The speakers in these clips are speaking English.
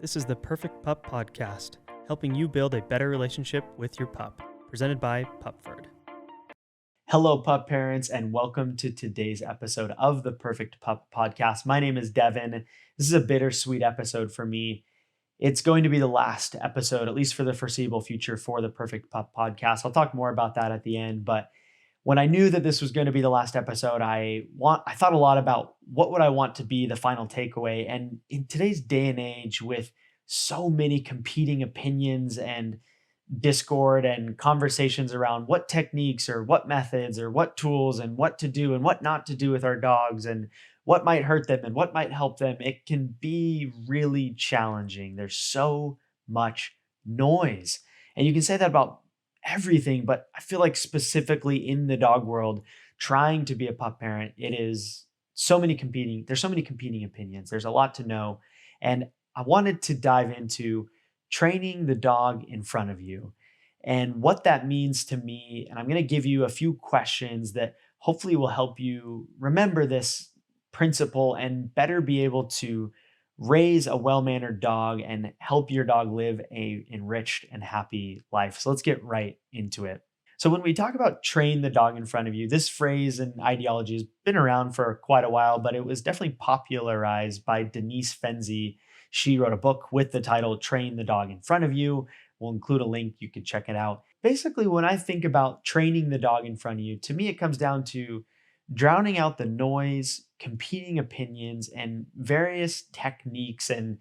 This is the Perfect Pup Podcast, helping you build a better relationship with your pup, presented by Pupford. Hello, pup parents, and welcome to today's episode of the Perfect Pup Podcast. My name is Devin. This is a bittersweet episode for me. It's going to be the last episode, at least for the foreseeable future, for the Perfect Pup Podcast. I'll talk more about that at the end, but when I knew that this was going to be the last episode, I thought a lot about what would I want to be the final takeaway. And in today's day and age, with so many competing opinions and discord and conversations around what techniques or what methods or what tools and what to do and what not to do with our dogs and what might hurt them and what might help them, it can be really challenging. There's so much noise. And you can say that about everything, but I feel like specifically in the dog world, trying to be a pup parent, there's so many competing opinions. There's a lot to know. And I wanted to dive into training the dog in front of you and what that means to me. And I'm going to give you a few questions that hopefully will help you remember this principle and better be able to raise a well-mannered dog and help your dog live a enriched and happy life. So let's get right into it. So when we talk about train the dog in front of you, this phrase and ideology has been around for quite a while, but it was definitely popularized by Denise Fenzi. She wrote a book with the title Train the Dog in Front of You. We'll include a link. You can check it out. Basically, when I think about training the dog in front of you, to me, it comes down to drowning out the noise, competing opinions, and various techniques and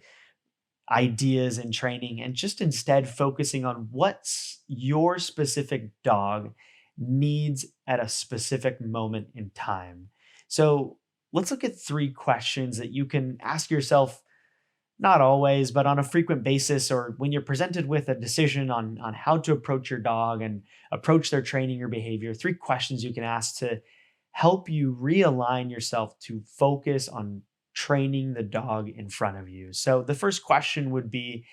ideas in training, and just instead focusing on what your specific dog needs at a specific moment in time. So let's look at 3 questions that you can ask yourself, not always, but on a frequent basis, or when you're presented with a decision on how to approach your dog and approach their training or behavior. 3 questions you can ask to help you realign yourself to focus on training the dog in front of you. So the first question would be,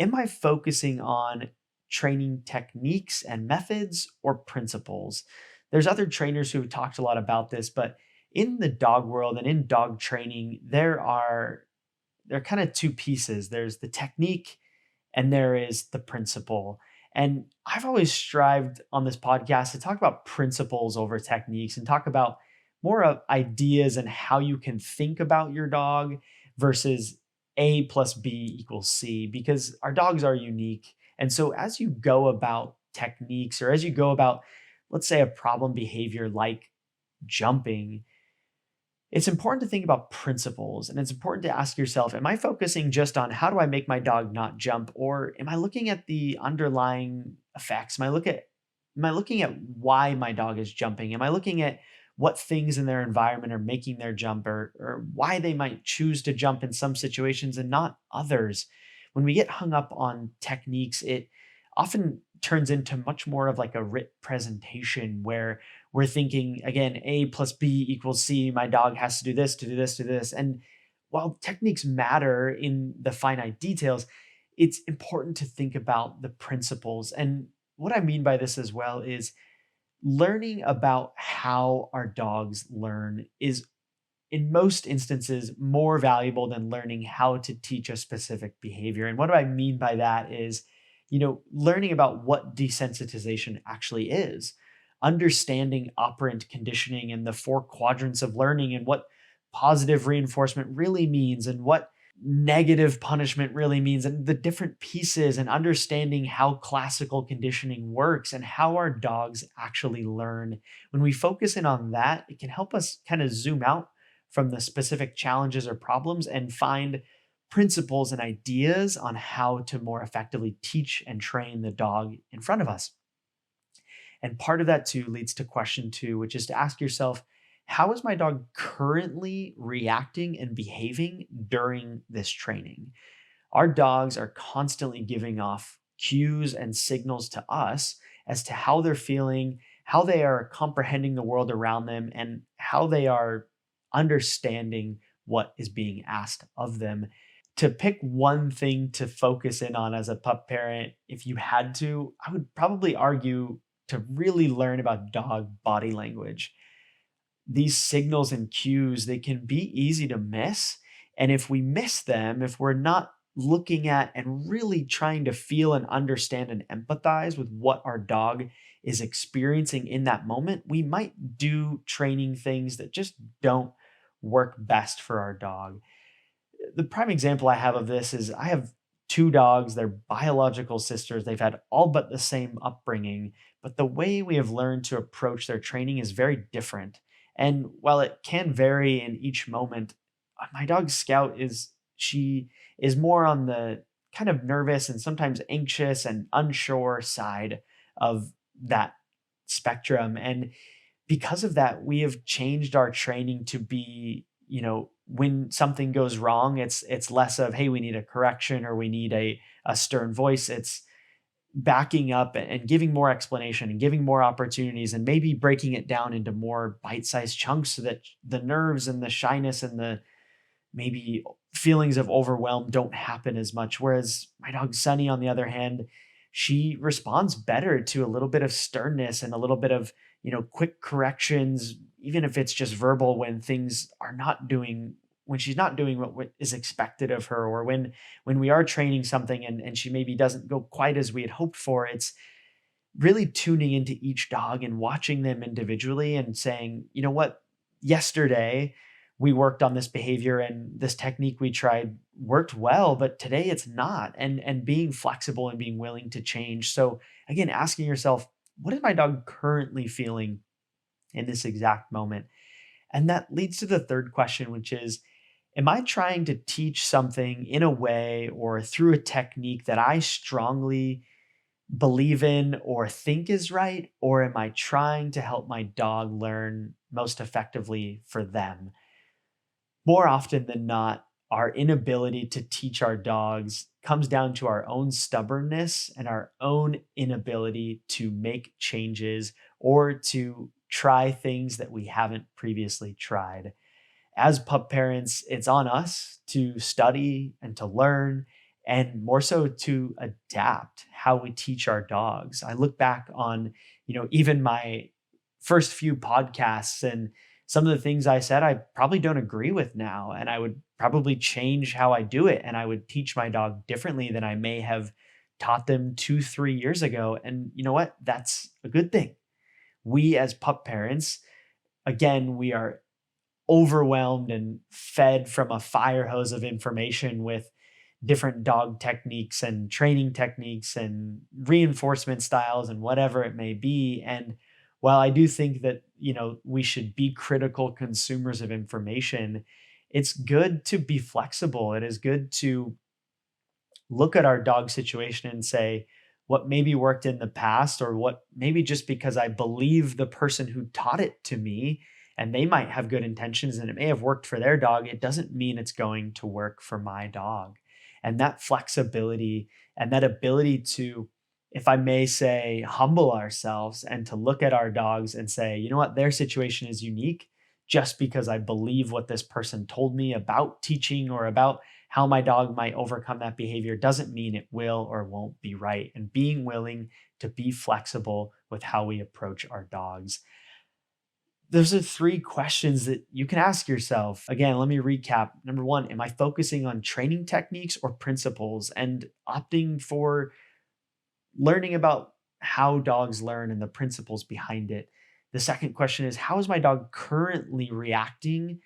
am I focusing on training techniques and methods or principles? There's other trainers who have talked a lot about this, but in the dog world and in dog training, there are kind of 2 pieces. There's the technique and there is the principle. And I've always strived on this podcast to talk about principles over techniques and talk about more of ideas and how you can think about your dog versus A plus B equals C, because our dogs are unique. And so as you go about techniques, or as you go about, let's say, a problem behavior like jumping, it's important to think about principles, and it's important to ask yourself, am I focusing just on how do I make my dog not jump? Or am I looking at the underlying effects? Am I looking at why my dog is jumping? Am I looking at what things in their environment are making their jump, or why they might choose to jump in some situations and not others? When we get hung up on techniques, it often turns into much more of like a writ presentation where we're thinking, again, A plus B equals C. My dog has to do this, to do this, to do this. And while techniques matter in the finite details, it's important to think about the principles. And what I mean by this as well is learning about how our dogs learn is, in most instances, more valuable than learning how to teach a specific behavior. And what do I mean by that is, learning about what desensitization actually is, understanding operant conditioning and the 4 quadrants of learning, and what positive reinforcement really means and what negative punishment really means, and the different pieces, and understanding how classical conditioning works and how our dogs actually learn. When we focus in on that, it can help us kind of zoom out from the specific challenges or problems and find principles and ideas on how to more effectively teach and train the dog in front of us. And part of that too leads to question 2, which is to ask yourself, how is my dog currently reacting and behaving during this training? Our dogs are constantly giving off cues and signals to us as to how they're feeling, how they are comprehending the world around them, and how they are understanding what is being asked of them. To pick one thing to focus in on as a pup parent, if you had to, I would probably argue to really learn about dog body language. These signals and cues, they can be easy to miss. And if we miss them, if we're not looking at and really trying to feel and understand and empathize with what our dog is experiencing in that moment, we might do training things that just don't work best for our dog. The prime example I have of this is I have two dogs. They're biological sisters. They've had all but the same upbringing, but the way we have learned to approach their training is very different. And while it can vary in each moment, my dog Scout she is more on the kind of nervous and sometimes anxious and unsure side of that spectrum. And because of that, we have changed our training to be, when something goes wrong, it's less of, hey, we need a correction or we need a stern voice. It's backing up and giving more explanation and giving more opportunities and maybe breaking it down into more bite-sized chunks so that the nerves and the shyness and the maybe feelings of overwhelm don't happen as much. Whereas my dog Sunny, on the other hand, she responds better to a little bit of sternness and a little bit of, quick corrections, even if it's just verbal when things are not doing when she's not doing what is expected of her, or when we are training something and she maybe doesn't go quite as we had hoped for. It's really tuning into each dog and watching them individually and saying, you know what, yesterday we worked on this behavior and this technique we tried worked well, but today it's not. And being flexible and being willing to change. So again, asking yourself, what is my dog currently feeling in this exact moment? And that leads to the third question, which is, am I trying to teach something in a way or through a technique that I strongly believe in or think is right? Or am I trying to help my dog learn most effectively for them? More often than not, our inability to teach our dogs comes down to our own stubbornness and our own inability to make changes or to try things that we haven't previously tried. As pup parents, it's on us to study and to learn, and more so to adapt how we teach our dogs. I look back on, even my first few podcasts, and some of the things I said I probably don't agree with now, and I would probably change how I do it, and I would teach my dog differently than I may have taught them 2, 3 years ago. And you know what? That's a good thing. We as pup parents, again, we are overwhelmed and fed from a fire hose of information with different dog techniques and training techniques and reinforcement styles and whatever it may be. And while I do think that, we should be critical consumers of information, it's good to be flexible. It is good to look at our dog situation and say, what maybe worked in the past, or what maybe just because I believe the person who taught it to me and they might have good intentions and it may have worked for their dog, it doesn't mean it's going to work for my dog. And that flexibility and that ability to, if I may say, humble ourselves and to look at our dogs and say, you know what, their situation is unique. Just because I believe what this person told me about teaching or about how my dog might overcome that behavior doesn't mean it will or won't be right. And being willing to be flexible with how we approach our dogs. Those are three questions that you can ask yourself. Again, let me recap. Number one, am I focusing on training techniques or principles and opting for learning about how dogs learn and the principles behind it? The second question is, how is my dog currently reacting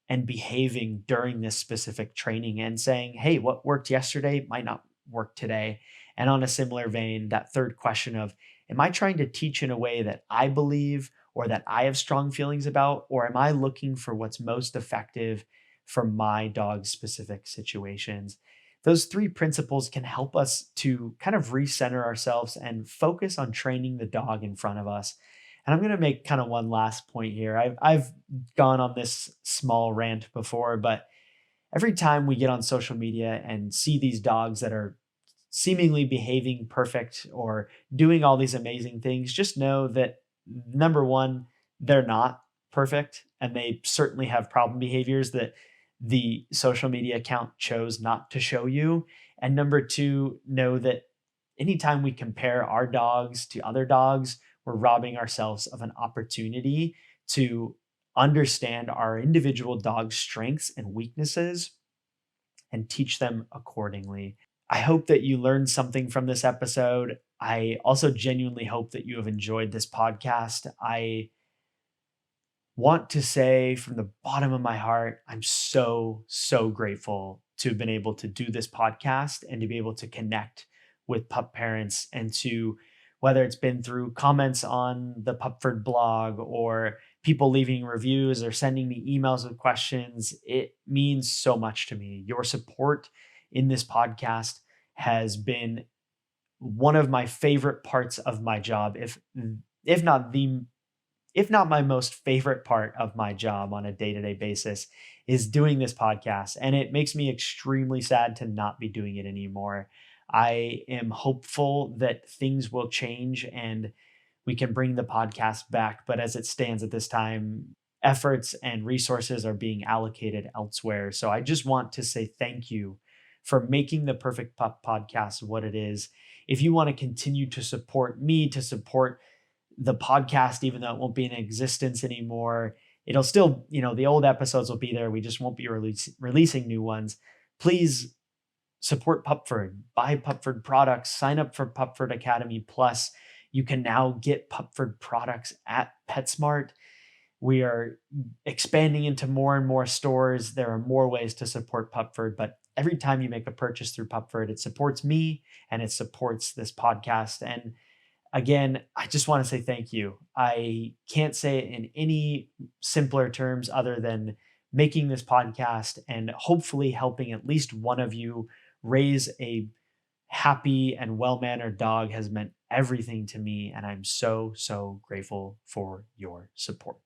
and behaving during this specific training, and saying, hey, what worked yesterday might not work today. And on a similar vein, that third question of, am I trying to teach in a way that I believe or that I have strong feelings about, or am I looking for what's most effective for my dog's specific situations? Those three principles can help us to kind of recenter ourselves and focus on training the dog in front of us. And I'm going to make kind of one last point here. I've gone on this small rant before, but every time we get on social media and see these dogs that are seemingly behaving perfect or doing all these amazing things, just know that number one, they're not perfect, and they certainly have problem behaviors that the social media account chose not to show you. And number two, know that anytime we compare our dogs to other dogs, we're robbing ourselves of an opportunity to understand our individual dog's strengths and weaknesses and teach them accordingly. I hope that you learned something from this episode. I also genuinely hope that you have enjoyed this podcast. I want to say from the bottom of my heart, I'm so, so grateful to have been able to do this podcast and to be able to connect with pup parents and to, whether it's been through comments on the Pupford blog or people leaving reviews or sending me emails with questions, it means so much to me. Your support in this podcast has been one of my favorite parts of my job, if not the if not my most favorite part of my job on a day-to-day basis, is doing this podcast. And it makes me extremely sad to not be doing it anymore. I am hopeful that things will change and we can bring the podcast back. But as it stands at this time, efforts and resources are being allocated elsewhere. So I just want to say thank you for making the Perfect Pup podcast what it is. If you want to continue to support me, to support the podcast, even though it won't be in existence anymore, it'll still, the old episodes will be there. We just won't be releasing new ones. Please support Pupford, buy Pupford products, sign up for Pupford Academy Plus. You can now get Pupford products at PetSmart. We are expanding into more and more stores. There are more ways to support Pupford, but every time you make a purchase through Pupford, it supports me and it supports this podcast. And again, I just want to say thank you. I can't say it in any simpler terms other than making this podcast and hopefully helping at least one of you raise a happy and well-mannered dog has meant everything to me. And I'm so, so grateful for your support.